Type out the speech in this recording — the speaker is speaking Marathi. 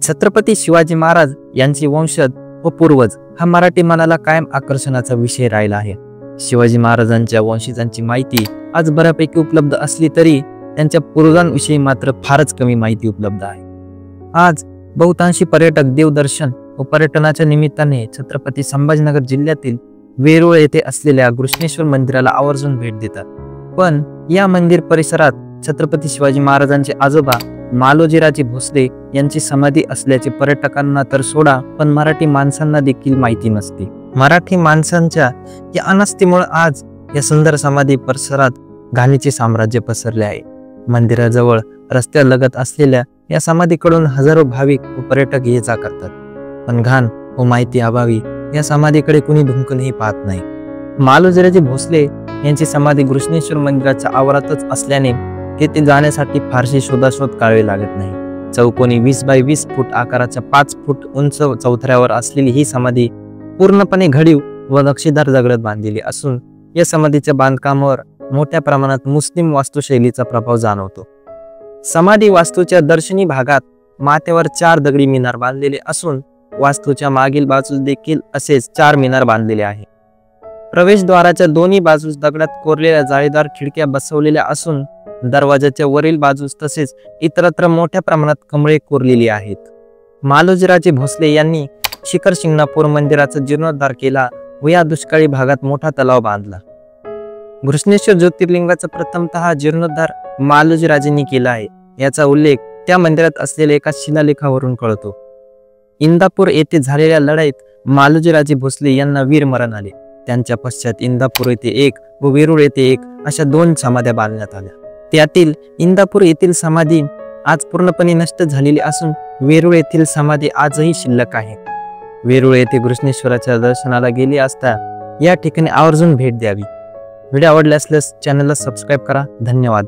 छत्रपती शिवाजी महाराज यांचे वंशज व पूर्वज हा मराठी मनाला कायम आकर्षणाचा विषय राहिला आहे। शिवाजी महाराजांच्या वंशजांची माहिती आज बऱ्यापैकी उपलब्ध असली तरी त्यांच्या पूर्वजांविषयी मात्र फारच कमी माहिती उपलब्ध आहे। आज बहुतांशी पर्यटक देवदर्शन व पर्यटनाच्या निमित्ताने छत्रपती संभाजीनगर जिल्ह्यातील वेरूळ येथे असलेल्या घृष्णेश्वर मंदिराला आवर्जून भेट देतात। पण या मंदिर परिसरात छत्रपती शिवाजी महाराजांचे आजोबा मालोजीराजे भोसले यांची समाधी असल्याचे पर्यटकांना तर सोडा, पण मराठी माणसांना देखील माहिती नसते। मराठी माणसांच्या या अनास्थेमुळे आज या सुंदर समाधी परिसरात घाणीचे साम्राज्य पसरले आहे। मंदिराजवळ रस्त्यालगत असलेल्या या समाधीकडून हजारो भाविक व पर्यटक ये जा करतात, पण घाण व माहिती अभावी या समाधीकडे कुणी ढुंकूनही पाहत नाही। मालोजीराजे भोसले यांची समाधी घृष्णेश्वर मंदिराच्या आवारातच असल्याने तेथे जाण्यासाठी फारशी शोधाशोध करावी लागत नाही। चौकोनी 20 बाय 20 फूट आकाराच्या 5 फूट उंच चौथऱ्यावर असलेली ही समाधी पूर्णपणे घडीव व नक्षीदार दगडात बांधलेली असून या समाधीच्या बांधकामावर मोठ्या प्रमाणात मुस्लिम वास्तुशैलीचा प्रभाव जाणवतो। समाधी वास्तूच्या दर्शनी भागात माथ्यावर 4 दगडी मिनार बांधलेले असून वास्तूच्या मागील बाजूस देखील असेच 4 मिनार बांधलेले आहे। प्रवेशद्वाराच्या दोन्ही बाजूस दगडात कोरलेल्या जाळीदार खिडक्या बसवलेल्या असून दरवाजाच्या वरील बाजूस तसेच इतरत्र मोठ्या प्रमाणात कमळे कोरलेली आहेत। मालोजीराजे भोसले यांनी शिखर शिंगणापूर मंदिराचा जीर्णोद्धार केला व या दुष्काळी भागात मोठा तलाव बांधला। घृष्णेश्वर ज्योतिर्लिंगाचा प्रथमतः जीर्णोद्धार मालोजीराजेंनी केला आहे, याचा उल्लेख त्या मंदिरात असलेल्या एका शिलालेखावरून कळतो। इंदापूर येथे झालेल्या लढाईत मालोजीराजे भोसले यांना वीरमरण आले। त्यांच्या पश्चात इंदापूर येथे एक व वेरूळ येथे एक अशा 2 समाध्या बांधण्यात आल्या। त्यातील इंदापूर येथील समाधी आज पूर्णपणे नष्ट झालेली असून वेरूळ येथील समाधी आजही शिल्लक आहे। वेरूळ येथे घृष्णेश्वराच्या दर्शनाला गेले असता या ठिकाणी आवर्जून भेट द्यावी। व्हिडिओ आवडला असल्यास चॅनलला सबस्क्राईब करा। धन्यवाद।